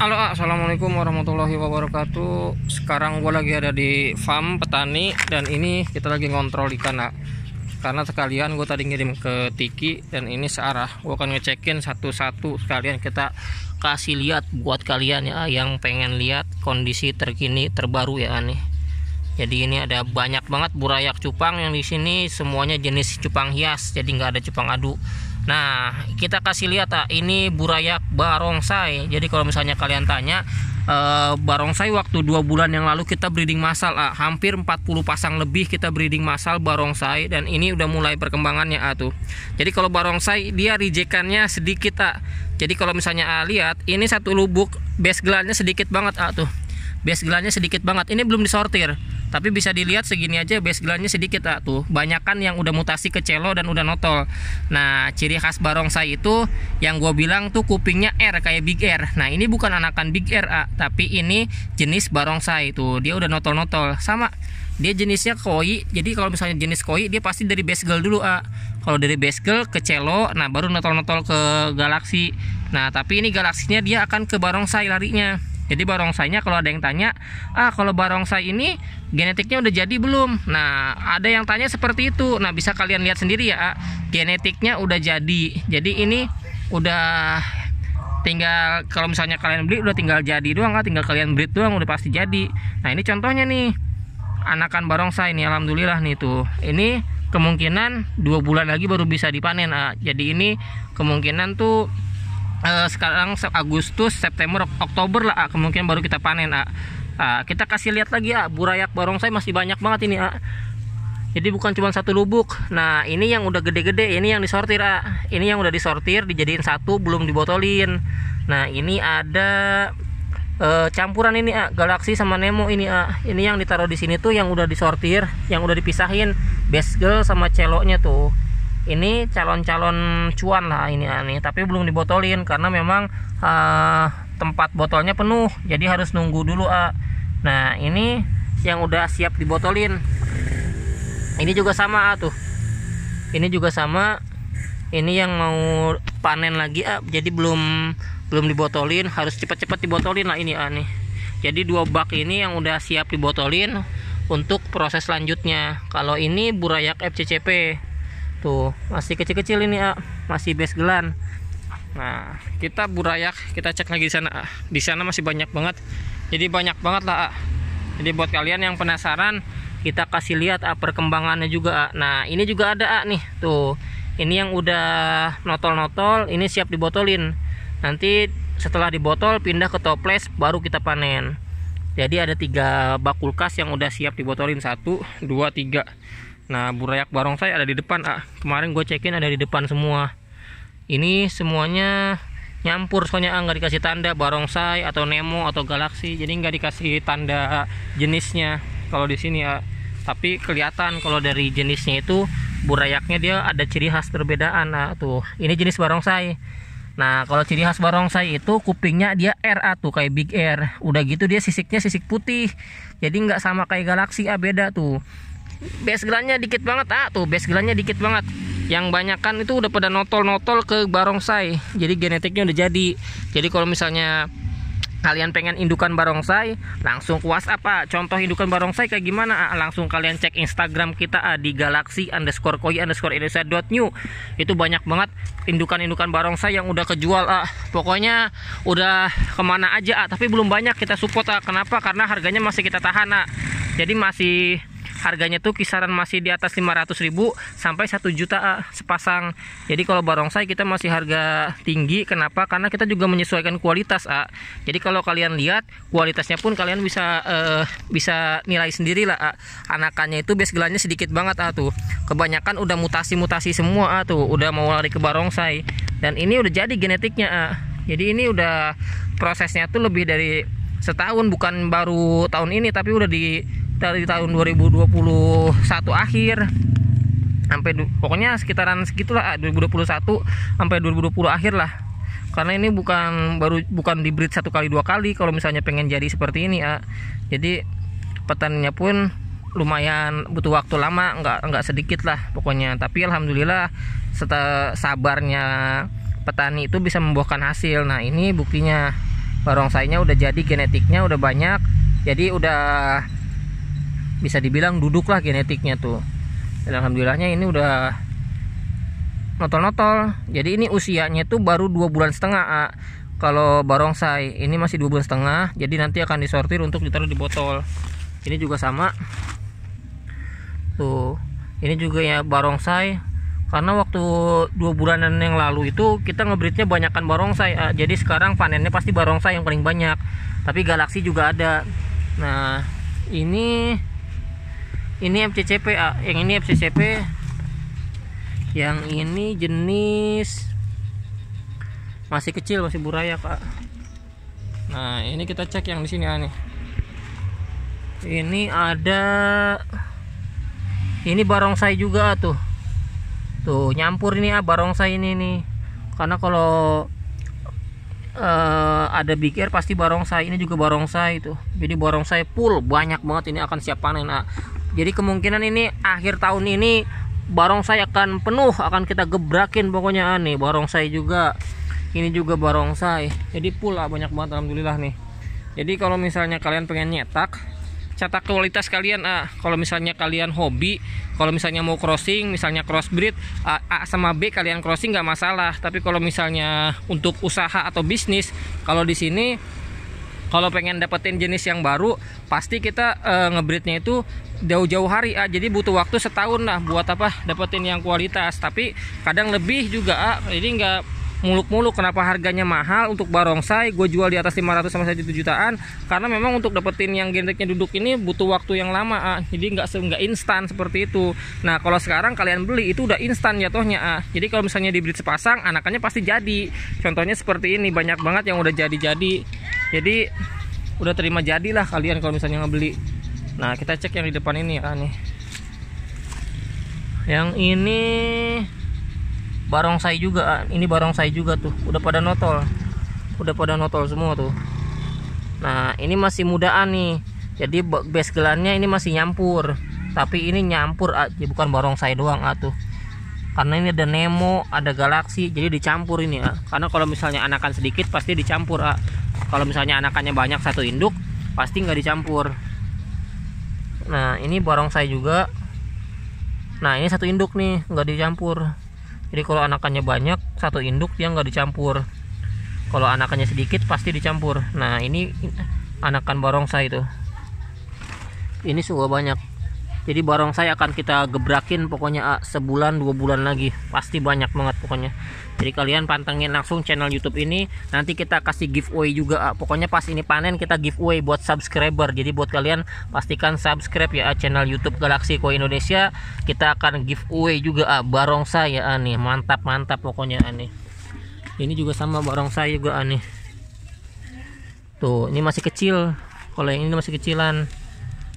Halo, assalamualaikum warahmatullahi wabarakatuh. Sekarang gue lagi ada di farm petani dan ini kita lagi ngontrol ikan, karena sekalian gue tadi ngirim ke Tiki dan ini searah. Gue akan ngecekin satu-satu, sekalian kita kasih lihat buat kalian ya yang pengen lihat kondisi terkini terbaru ya nih. Jadi ini ada banyak banget burayak cupang yang di sini, semuanya jenis cupang hias, jadi nggak ada cupang adu. Nah, kita kasih lihat ini burayak barongsai. Jadi kalau misalnya kalian tanya, barongsai waktu 2 bulan yang lalu kita breeding massal, hampir 40 pasang lebih kita breeding massal barongsai, dan ini udah mulai perkembangannya tuh. Jadi kalau barongsai dia rijekannya sedikit Jadi kalau misalnya lihat, ini satu lubuk base gelarnya sedikit banget tuh. Base gelarnya sedikit banget. Ini belum disortir, tapi bisa dilihat segini aja base gelarnya sedikit tuh. Banyakan yang udah mutasi ke celo dan udah notol. Nah, ciri khas barongsai itu yang gue bilang tuh kupingnya R kayak Big R. Nah, ini bukan anakan Big R tapi ini jenis barongsai tuh. Dia udah notol-notol. Sama, dia jenisnya koi. Jadi kalau misalnya jenis koi, dia pasti dari base girl dulu Kalau dari base girl ke celo, nah baru notol-notol ke galaksi. Nah, tapi ini galaksinya dia akan ke barongsai larinya. Jadi barongsainya kalau ada yang tanya, kalau barongsai ini genetiknya udah jadi belum? Nah, ada yang tanya seperti itu. Nah, bisa kalian lihat sendiri ya, genetiknya udah jadi. Jadi ini udah tinggal, kalau misalnya kalian beli udah tinggal jadi doang, tinggal kalian breed doang udah pasti jadi. Nah, ini contohnya nih, anakan barongsai nih, alhamdulillah nih tuh. Ini kemungkinan 2 bulan lagi baru bisa dipanen. Jadi ini kemungkinan tuh sekarang Agustus, September, Oktober lah kemungkinan baru kita panen. Kita kasih lihat lagi burayak barongsai masih banyak banget ini Jadi bukan cuma satu lubuk. Nah, ini yang udah gede-gede, ini yang disortir Ini yang udah disortir, dijadiin satu, belum dibotolin. Nah, ini ada campuran ini Galaxy sama Nemo ini Ini yang ditaruh di sini tuh yang udah disortir, yang udah dipisahin base girl sama celonya tuh. Ini calon-calon cuan lah ini tapi belum dibotolin karena memang tempat botolnya penuh, jadi harus nunggu dulu Nah, ini yang udah siap dibotolin. Ini juga sama tuh. Ini juga sama. Ini yang mau panen lagi jadi belum dibotolin, harus cepat-cepat dibotolin lah ini nih. Jadi 2 bak ini yang udah siap dibotolin untuk proses selanjutnya. Kalau ini burayak FCCP tuh masih kecil-kecil ini masih base gelan. Nah, kita burayak kita cek lagi di sana. Di sana masih banyak banget. Jadi banyak banget lah Jadi buat kalian yang penasaran, kita kasih lihat perkembangannya juga Nah, ini juga ada nih tuh. Ini yang udah notol-notol, ini siap dibotolin. Nanti setelah dibotol pindah ke toples baru kita panen. Jadi ada 3 bak kulkas yang udah siap dibotolin, 1, 2, 3. Nah, burayak barongsai ada di depan kemarin gue cekin ada di depan semua. Ini semuanya nyampur, soalnya nggak dikasih tanda barongsai atau Nemo atau Galaxy, jadi nggak dikasih tanda jenisnya kalau di sini Tapi kelihatan kalau dari jenisnya itu burayaknya dia ada ciri khas perbedaan tuh. Ini jenis barongsai. Nah, kalau ciri khas barongsai itu kupingnya dia R tuh kayak Big R. Udah gitu dia sisiknya sisik putih. Jadi nggak sama kayak Galaxy beda tuh. Base gelannya dikit banget tuh, base gelannya dikit banget. Yang banyakan itu udah pada notol-notol ke barongsai. Jadi genetiknya udah jadi. Jadi kalau misalnya kalian pengen indukan barongsai, langsung ke WhatsApp contoh indukan barongsai kayak gimana langsung kalian cek Instagram kita di galaxy_koi_indonesia.new. Itu banyak banget indukan-indukan barongsai yang udah kejual pokoknya udah kemana aja tapi belum banyak kita support Kenapa? Karena harganya masih kita tahan Jadi masih harganya tuh kisaran masih di atas 500.000 sampai 1 juta sepasang. Jadi kalau barongsai kita masih harga tinggi. Kenapa? Karena kita juga menyesuaikan kualitas Jadi kalau kalian lihat kualitasnya pun kalian bisa nilai sendiri lah Anakannya itu base gelannya sedikit banget tuh. Kebanyakan udah mutasi-mutasi semua tuh, udah mau lari ke barongsai. Dan ini udah jadi genetiknya Jadi ini udah prosesnya tuh lebih dari setahun, bukan baru tahun ini tapi udah dari tahun 2021 akhir sampai pokoknya sekitaran segitulah 2021 sampai 2020 akhir lah. Karena ini bukan di breed 1 kali 2 kali kalau misalnya pengen jadi seperti ini Jadi petaninya pun lumayan butuh waktu lama, nggak sedikit lah pokoknya. Tapi alhamdulillah setelah sabarnya petani itu bisa membuahkan hasil. Nah, ini buktinya. barongsainya udah jadi, genetiknya udah banyak, jadi udah bisa dibilang duduk lah genetiknya tuh. Dan alhamdulillahnya ini udah notol-notol. Jadi ini usianya tuh baru 2,5 bulan. Kalau barongsai ini masih 2,5 bulan, jadi nanti akan disortir untuk ditaruh di botol. Ini juga sama tuh, ini juga ya barongsai. Karena waktu 2 bulanan yang lalu itu kita ngebreednya banyakan barongsai, jadi sekarang panennya pasti barongsai yang paling banyak. Tapi galaksi juga ada. Nah ini FCCP, yang ini FCCP, yang ini jenis masih kecil, masih burayak. Nah ini kita cek yang di sini nih. Ini ada, ini barongsai juga tuh nyampur ini barongsai ini nih. Karena kalau ada big air pasti barongsai, ini juga barongsai tuh. Jadi barongsai full banyak banget, ini akan siap panen. Jadi kemungkinan ini akhir tahun ini barongsai akan penuh, akan kita gebrakin pokoknya nih. Barongsai juga, ini juga barongsai, jadi full banyak banget alhamdulillah nih. Jadi kalau misalnya kalian pengen cetak kualitas kalian, kalau misalnya kalian hobi, kalau misalnya mau crossing, misalnya crossbreed A sama B kalian crossing nggak masalah. Tapi kalau misalnya untuk usaha atau bisnis, kalau di sini kalau pengen dapetin jenis yang baru, pasti kita ngebreednya itu jauh-jauh hari. Jadi butuh waktu setahun lah buat dapetin yang kualitas. Tapi kadang lebih juga, jadi nggak muluk-muluk. Kenapa harganya mahal untuk barongsai gue jual di atas 500 sama 1 jutaan, karena memang untuk dapetin yang genetiknya duduk ini butuh waktu yang lama. Jadi nggak instan seperti itu. Nah kalau sekarang kalian beli itu udah instan jatuhnya. Jadi kalau misalnya di breed sepasang, anakannya pasti jadi. Contohnya seperti ini, banyak banget yang udah jadi. Jadi udah terima jadilah kalian kalau misalnya ngebeli. Nah kita cek yang di depan ini nih. Yang ini barongsai juga, ini barongsai juga tuh, udah pada notol semua tuh. Nah ini masih mudaan nih, jadi base gelannya ini masih nyampur, tapi ini nyampur bukan barongsai doang tuh, karena ini ada Nemo, ada galaksi, jadi dicampur ini karena kalau misalnya anakan sedikit pasti dicampur. Kalau misalnya anakannya banyak satu induk pasti nggak dicampur. Nah ini barongsai juga, nah ini satu induk nih nggak dicampur. Jadi kalau anakannya banyak satu induk dia nggak dicampur, kalau anakannya sedikit pasti dicampur. Nah ini anakan barongsai itu, ini sudah banyak. Jadi barongsai akan kita gebrakin pokoknya sebulan 2 bulan lagi pasti banyak banget pokoknya. Jadi kalian pantengin langsung channel YouTube ini, nanti kita kasih giveaway juga. Pokoknya pas ini panen kita giveaway buat subscriber. Jadi buat kalian pastikan subscribe ya channel YouTube Galaxy Koi Indonesia. Kita akan giveaway juga barongsai nih, mantap pokoknya nih. Ini juga sama barongsai juga nih. Tuh ini masih kecil, kalau yang ini masih kecilan.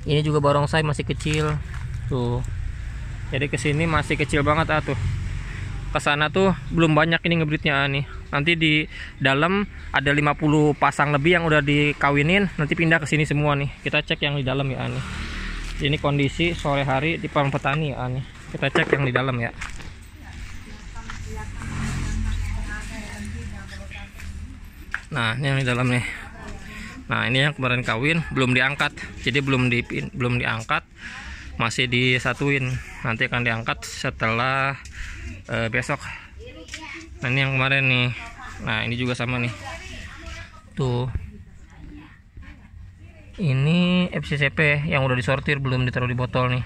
Ini juga barongsai masih kecil tuh. Jadi kesini masih kecil banget tuh. Kesana tuh belum banyak ini ngebreednya nih. Nanti di dalam ada 50 pasang lebih yang udah dikawinin, nanti pindah ke sini semua nih. Kita cek yang di dalam ya nih. Ini kondisi sore hari di farm petani ya nih. Kita cek yang di dalam ya. Nah ini yang di dalam nih. Nah ini yang kemarin kawin belum diangkat, jadi belum diangkat, masih disatuin. Nanti akan diangkat setelah besok. Nah ini yang kemarin nih. Nah ini juga sama nih tuh, ini FCCP yang udah disortir belum ditaruh di botol nih.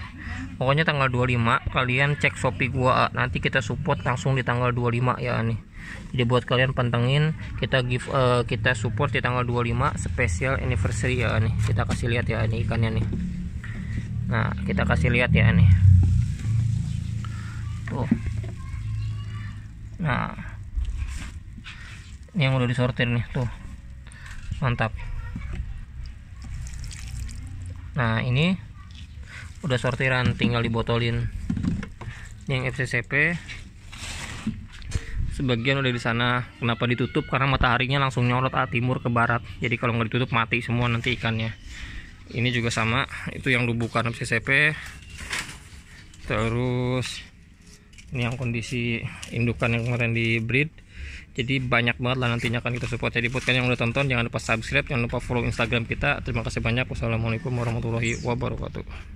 Pokoknya tanggal 25 kalian cek Shopee gua, nanti kita support langsung di tanggal 25 ya nih. Jadi buat kalian pantengin, kita support di tanggal 25 special anniversary ya nih. Kita kasih lihat ya ini ikannya nih. Nah kita kasih lihat ya nih tuh. Nah ini yang udah disortir nih tuh, mantap. Nah ini udah sortiran, tinggal dibotolin. Yang FCCP sebagian udah di sana. Kenapa ditutup? Karena mataharinya langsung nyorot timur ke barat. Jadi kalau nggak ditutup mati semua nanti ikannya. Ini juga sama, itu yang dubukan FCCP. Terus ini yang kondisi indukan yang kemarin di breed. Jadi banyak banget lah nantinya akan kita support. Jadi buat kalian yang udah tonton, jangan lupa subscribe, jangan lupa follow Instagram kita. Terima kasih banyak. Wassalamualaikum warahmatullahi wabarakatuh.